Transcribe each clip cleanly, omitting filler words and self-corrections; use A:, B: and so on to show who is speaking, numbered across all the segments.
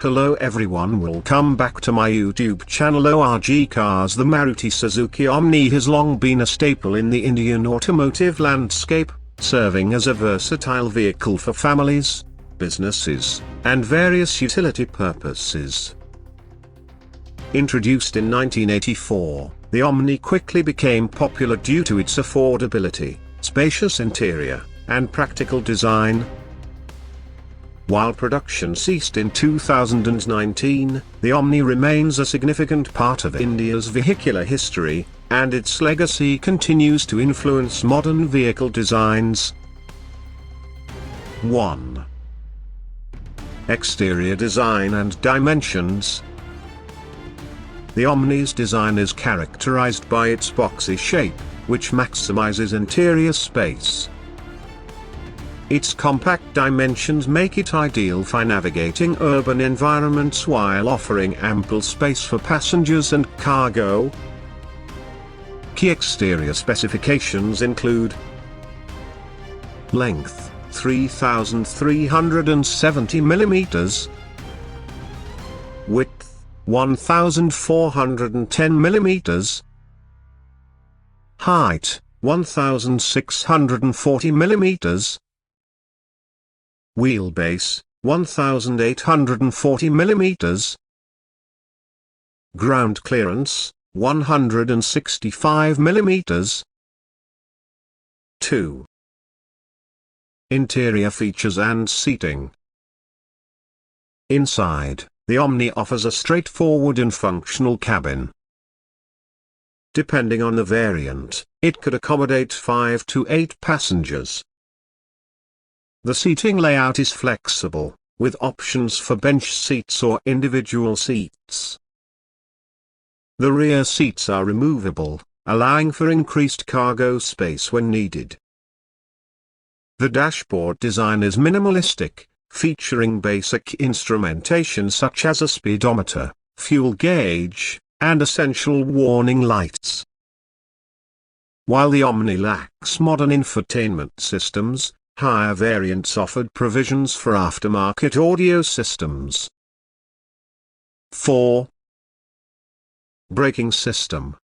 A: Hello everyone, welcome back to my YouTube channel ORG Cars. The Maruti Suzuki Omni has long been a staple in the Indian automotive landscape, serving as a versatile vehicle for families, businesses, and various utility purposes. Introduced in 1984, the Omni quickly became popular due to its affordability, spacious interior, and practical design. While production ceased in 2019, the Omni remains a significant part of India's vehicular history, and its legacy continues to influence modern vehicle designs. 1. Exterior design and dimensions. The Omni's design is characterized by its boxy shape, which maximizes interior space. Its compact dimensions make it ideal for navigating urban environments while offering ample space for passengers and cargo. Key exterior specifications include: length, 3,370 mm, width, 1,410 mm, height, 1,640 mm, wheelbase, 1,840 mm, ground clearance, 165 mm. 2. Interior features and seating. Inside, the Omni offers a straightforward and functional cabin. Depending on the variant, it could accommodate 5 to 8 passengers. The seating layout is flexible, with options for bench seats or individual seats. The rear seats are removable, allowing for increased cargo space when needed. The dashboard design is minimalistic, featuring basic instrumentation such as a speedometer, fuel gauge, and essential warning lights. While the Omni lacks modern infotainment systems, higher variants offered provisions for aftermarket audio systems. 4. Braking system.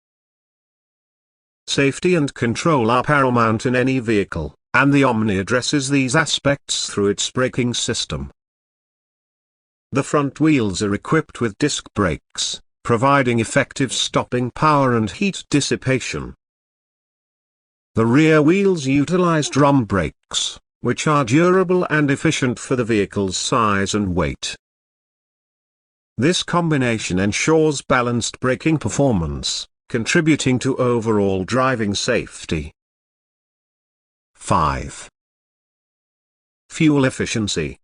A: Safety and control are paramount in any vehicle, and the Omni addresses these aspects through its braking system. The front wheels are equipped with disc brakes, providing effective stopping power and heat dissipation. The rear wheels utilize drum brakes, which are durable and efficient for the vehicle's size and weight. This combination ensures balanced braking performance, contributing to overall driving safety. 5. Fuel efficiency.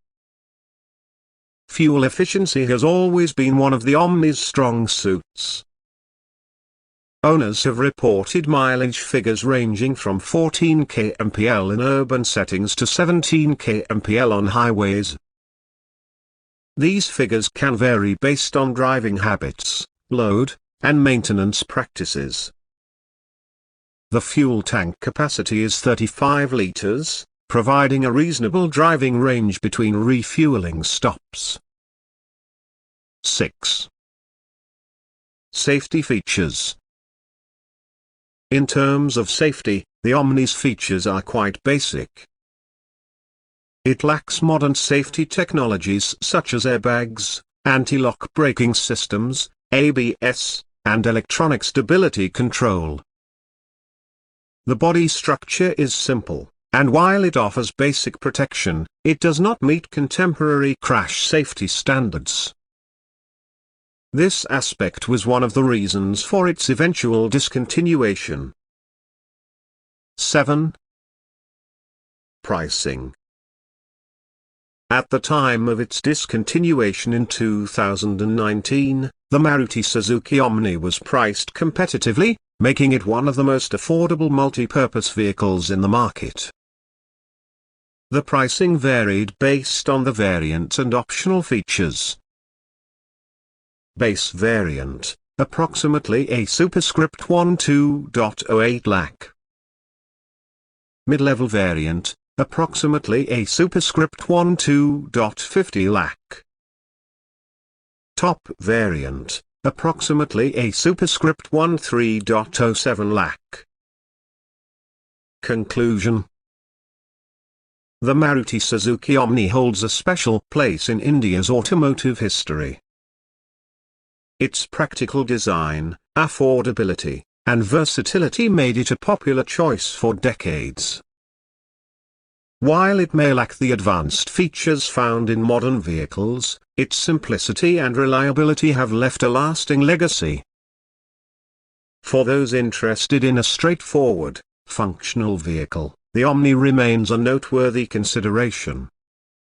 A: Fuel efficiency has always been one of the Omni's strong suits. Owners have reported mileage figures ranging from 14 kmpl in urban settings to 17 kmpl on highways. These figures can vary based on driving habits, load, and maintenance practices. The fuel tank capacity is 35 liters, providing a reasonable driving range between refueling stops. 6. Safety features. In terms of safety, the Omni's features are quite basic. It lacks modern safety technologies such as airbags, anti-lock braking systems, ABS, and electronic stability control. The body structure is simple, and while it offers basic protection, it does not meet contemporary crash safety standards. This aspect was one of the reasons for its eventual discontinuation. 7. Pricing. At the time of its discontinuation in 2019, the Maruti Suzuki Omni was priced competitively, making it one of the most affordable multi-purpose vehicles in the market. The pricing varied based on the variant and optional features. Base variant, approximately a superscript 12.08 lakh. Mid-level variant, approximately a superscript 12.50 lakh. Top variant, approximately a superscript 13.07 lakh. Conclusion. The Maruti Suzuki Omni holds a special place in India's automotive history. Its practical design, affordability, and versatility made it a popular choice for decades. While it may lack the advanced features found in modern vehicles, its simplicity and reliability have left a lasting legacy. For those interested in a straightforward, functional vehicle, the Omni remains a noteworthy consideration.